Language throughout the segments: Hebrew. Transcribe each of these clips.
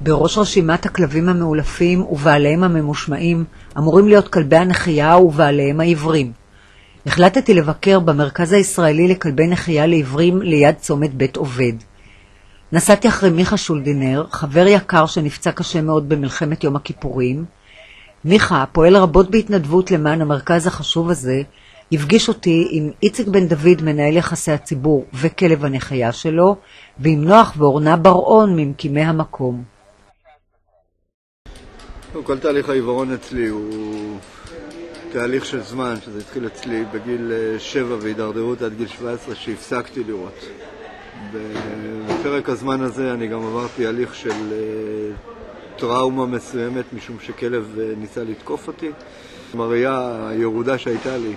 בראש רשימת הכלבים המאולפים ובעליהם הממושמעים אמורים להיות כלבי הנחייה ובעליהם העיוורים. החלטתי לבקר במרכז הישראלי לכלבי נחייה לעיוורים ליד צומת בית עובד. נסעתי אחרי מיכה שולדינר, חבר יקר שנפצע קשה מאוד במלחמת יום הכיפורים. מיכה, פועל רבות בהתנדבות למען המרכז החשוב הזה, הפגיש אותי עם איציק בן דוד, מנהל יחסי הציבור וכלב הנחייה שלו, ועם נוח ואורנה ברעון ממקימי המקום. כל תהליך העיוורון אצלי הוא תהליך של זמן, שזה התחיל אצלי בגיל 7 והידרדרות עד גיל 17 שהפסקתי לראות. בפרק הזמן הזה אני גם עברתי הליך של טראומה מסוימת, משום שכלב ניסה לתקוף אותי. הראייה הירודה שהייתה לי,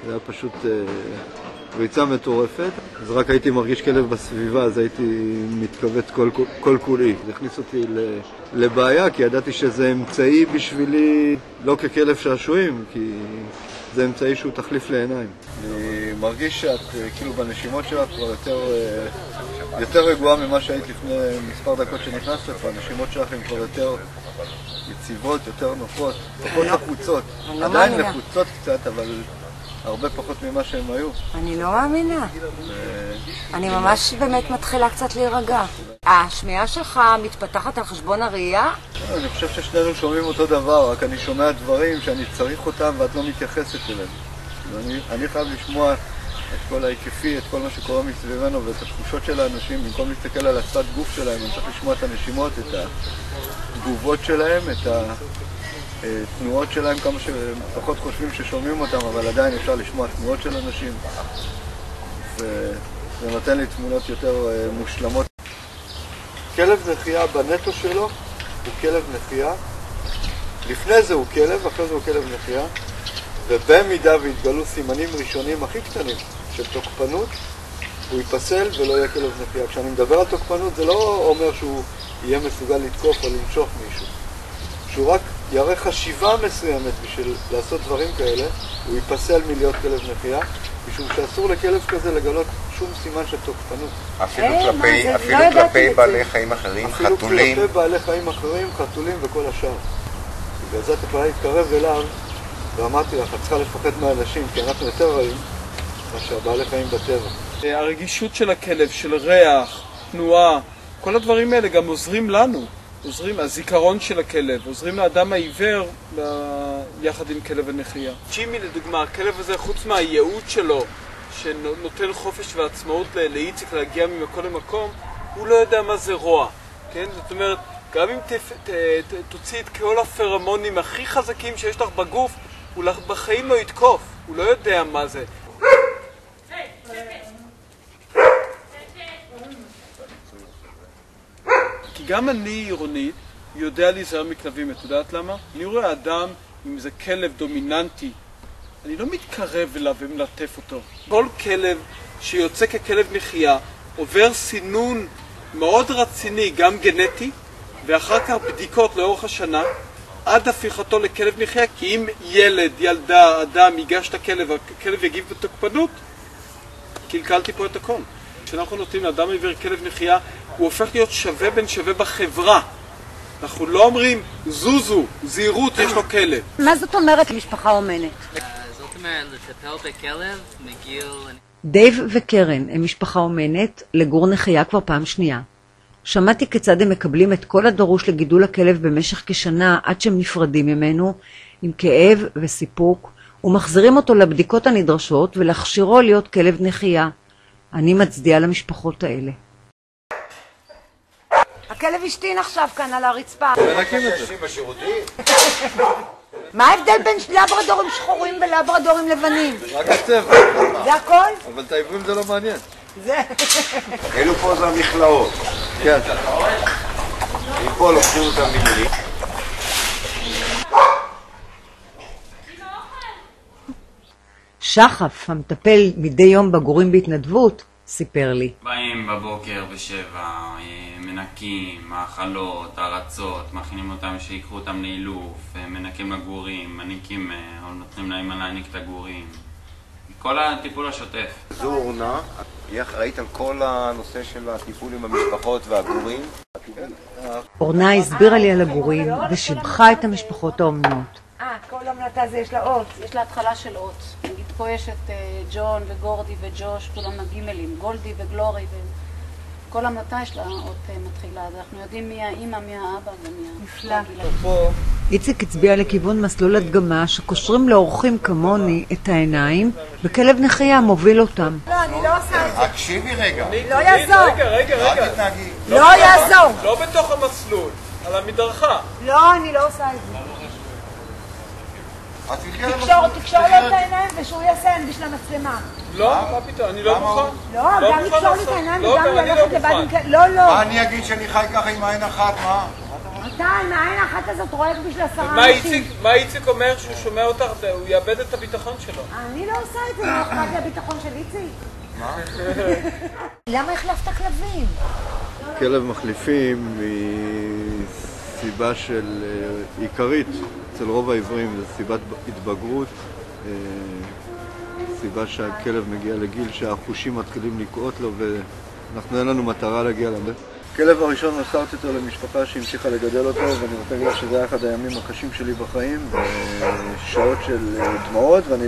זה היה פשוט ריצה מטורפת. אז רק הייתי מרגיש כלב בסביבה, אז הייתי מתכווץ כל כולי. זה הכניס אותי לבעיה, כי ידעתי שזה אמצעי בשבילי, לא ככלב שעשועים, כי זה אמצעי שהוא תחליף לעיניים. אני מרגיש שאת כאילו בנשימות שלך כבר יותר רגועה ממה שהיית לפני מספר דקות שנכנסת לפה. הנשימות שלך הן כבר יותר יציבות, יותר נוחות, פחות לחוצות. עדיין לחוצות קצת, אבל הרבה פחות ממה שהם היו. אני לא מאמינה. אני ממש באמת מתחילה קצת להירגע. השמיעה שלך מתפתחת על חשבון הראייה? אני חושב ששנינו שומעים אותו דבר, רק אני שומע דברים שאני צריך אותם ואת לא מתייחסת אליהם. אני חייב לשמוע את כל ההיקפי, את כל מה שקורה מסביבנו ואת התחושות של האנשים. במקום להסתכל על הצד גוף שלהם, אני צריך לשמוע את הנשימות, את התגובות שלהם, את התנועות שלהם, כמה שפחות חושבים ששומעים אותם, אבל עדיין אפשר לשמוע תנועות של אנשים. זה נותן לי תמונות יותר מושלמות. כלב נחייה בנטו שלו הוא כלב נחייה. לפני זה הוא כלב, אחרי זה הוא כלב נחייה. ובמידה והתגלו סימנים ראשונים הכי קטנים של תוקפנות, הוא ייפסל ולא יהיה כלב נחייה. כשאני מדבר על תוקפנות זה לא אומר שהוא יהיה מסוגל לתקוף או לנשוך מישהו. שהוא רק יראה חשיבה מסוימת בשביל לעשות דברים כאלה, הוא ייפסל מלהיות כלב נחייה, משום שאסור לכלב כזה לגלות שום סימן של תוקפנות. אפילו כלפי בעלי חיים אחרים, חתולים. אפילו כלפי בעלי חיים אחרים, חתולים וכל השאר. בגלל זה את יכולה להתקרב אליו, ואמרתי לך, את צריכה לפחד מהאנשים, כי אנחנו יותר רעים מאשר בעלי חיים בטבע. הרגישות של הכלב, של ריח, תנועה, כל הדברים האלה גם עוזרים לנו. הזיכרון של הכלב, עוזרים לאדם העיוור יחד עם כלב הנחייה. ג'ימי לדוגמה, הכלב הזה חוץ מהייעוד שלו, שנותן חופש ועצמאות לאיציק להגיע ממקום למקום, הוא לא יודע מה זה רוע, כן? זאת אומרת, גם אם תוציא את כל הפרמונים הכי חזקים שיש לך בגוף, הוא בחיים לא יתקוף, הוא לא יודע מה זה. כי גם אני עירונית יודע להיזהר מכלבים, את יודעת למה? אני רואה אדם עם איזה כלב דומיננטי, אני לא מתקרב אליו ומלטף אותו. כל כלב שיוצא ככלב נחייה עובר סינון מאוד רציני, גם גנטי, ואחר כך בדיקות לאורך השנה, עד הפיכתו לכלב נחייה. כי אם ילד, ילדה, אדם ייגש את הכלב, הכלב יגיב בתוקפנות, קלקלתי פה את הכל. כשאנחנו נותנים לאדם עיוור כלב נחייה, הוא הופך להיות שווה בין שווה בחברה. אנחנו לא אומרים, זוזו, זהירות, יש לו כלב. מה זאת אומרת משפחה אומנת? זאת אומרת, לטפל בכלב מגיל... דייב וקרן הם משפחה אומנת לגור נחייה כבר פעם שנייה. שמעתי כיצד הם מקבלים את כל הדרוש לגידול הכלב במשך כשנה עד שהם נפרדים ממנו, עם כאב וסיפוק, ומחזירים אותו לבדיקות הנדרשות ולהכשירו להיות כלב נחייה. אני מצדיעה למשפחות האלה. הכלב השתין עכשיו כאן על הרצפה. מנקים את זה. מה ההבדל בין לברדורים שחורים ולברדורים לבנים? רק הצבע. זה הכל? אבל את העיוורים זה לא מעניין. זה. אלו פה זה המכלאות. כן. מפה לוקחים אותם ממני. שחף, המטפל מדי יום בגורים בהתנדבות, סיפר לי. באים בבוקר ב7, מנקים, מאכלות, ארצות, מכינים אותם שיקחו אותם לאילוף, מנקים לגורים, מניקים, או נותנים להם להניק את הגורים. כל הטיפול השוטף. זו אורנה, היא אחראית על כל הנושא של הטיפול עם המשפחות והגורים. אורנה הסבירה לי על הגורים ושיבחה את המשפחות האומנות. כל המלטה זה יש לה אות. יש לה התחלה של אות. נגיד פה יש את ג'ון וגורדי וג'וש, כולם הגימלים, גולדי וגלורי, כל המלטה יש לה אות מתחילה, אז אנחנו יודעים מי האמא, מי האבא ומי נפלא. איציק הצביע לכיוון מסלול הדגמה שקושרים לאורחים כמוני את העיניים וכלב נחייה מוביל אותם. לא, אני לא עושה את זה. תקשיבי רגע. לא יעזור. רגע. אל תתנהגי. לא יעזור. לא בתוך המסלול, על המדרכה. לא, אני לא עושה את זה. תקשור לו את העיניים ושהוא יעשה בשביל המצלמה. לא, מה פתאום, אני לא מוכן. לא, גם לקשור לי את העיניים וגם ללכת לבד עם כאלה. לא. מה אני אגיד שאני חי ככה עם עין אחת, מה? אתה עם העין האחת הזאת רואה בשביל 10 אנשים. מה איציק אומר שהוא שומע אותך, הוא יאבד את הביטחון שלו? אני לא עושה את זה, לא אכפת לי הביטחון של איציק. מה? למה החלפת כלבים? כלב מחליפים היא סיבה של עיקרית אצל רוב העברים, זה סיבת התבגרות, סיבה שהכלב מגיע לגיל שהחושים מתחילים לקרות לו ואנחנו אין לנו מטרה להגיע לזה. הכלב הראשון מסרתי אותו למשפחה שהמשיכה לגדל אותו ואני רוצה להגיד שזה היה אחד הימים הקשים שלי בחיים, שעות של דמעות ואני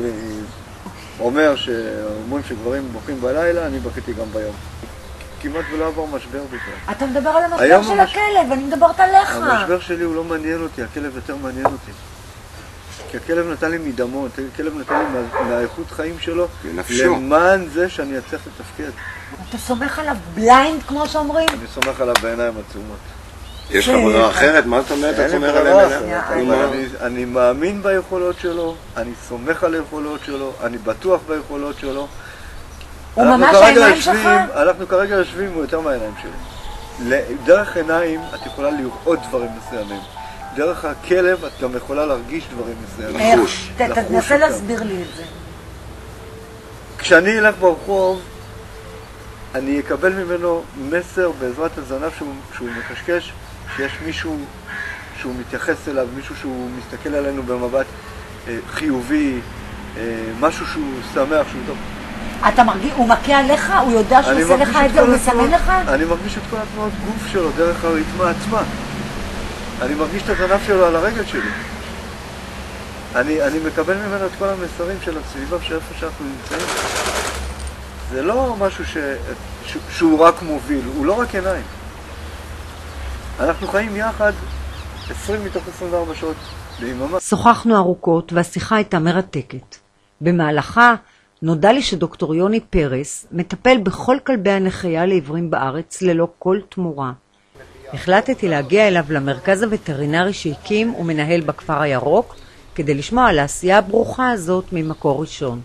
אומר שאומרים שגברים בוכים בלילה, אני בכיתי גם ביום. כמעט ולא עבר משבר בכלל. אתה מדבר על המשבר של הכלב, אני מדברת עליך. המשבר שלי הוא לא מעניין אותי, הכלב יותר מעניין אותי. כי הכלב נתן לי מדמו, הכלב נתן לי מהאיכות חיים שלו, למען זה שאני אצליח לתפקד. אתה סומך עליו בליינד כמו שאומרים? אני סומך עליו בעיניים עצומות. יש לך ברירה אחרת? מה זאת אומרת? אתה סומך עליהם? אני מאמין ביכולות שלו, אני סומך על היכולות שלו, אני בטוח ביכולות שלו. הוא ממש העיניים שלך? אנחנו כרגע יושבים, הוא יותר מהעיניים שלי. דרך עיניים את יכולה לראות דברים מסוימים. דרך הכלב את גם יכולה להרגיש דברים מסוימים. איך? תנסה להסביר לי את זה. כשאני אלך ברחוב, אני אקבל ממנו מסר בעזרת הזנב שהוא מקשקש, שיש מישהו שהוא מתייחס אליו, מישהו שהוא מסתכל עלינו במבט חיובי, משהו שהוא שמח, שהוא טוב. אתה מרגיש, הוא מכה עליך? הוא יודע שהוא עושה לך את זה? הוא מסמן לך? אני מרגיש את כל התנועות גוף שלו דרך הריתמה עצמה. אני מרגיש את הזנב שלו על הרגל שלי. אני מקבל ממנו את כל המסרים של הסביבה שאיפה שאנחנו נמצאים. זה לא משהו שהוא רק מוביל, הוא לא רק עיניים. אנחנו חיים יחד 20 מתוך 24 שעות ביממה. שוחחנו ארוכות והשיחה הייתה מרתקת. במהלכה נודע לי שדוקטור יוני פרס מטפל בכל כלבי הנחייה לעיוורים בארץ ללא כל תמורה. החלטתי להגיע אליו למרכז הווטרינרי שהקים ומנהל בכפר הירוק כדי לשמוע על העשייה הברוכה הזאת ממקור ראשון.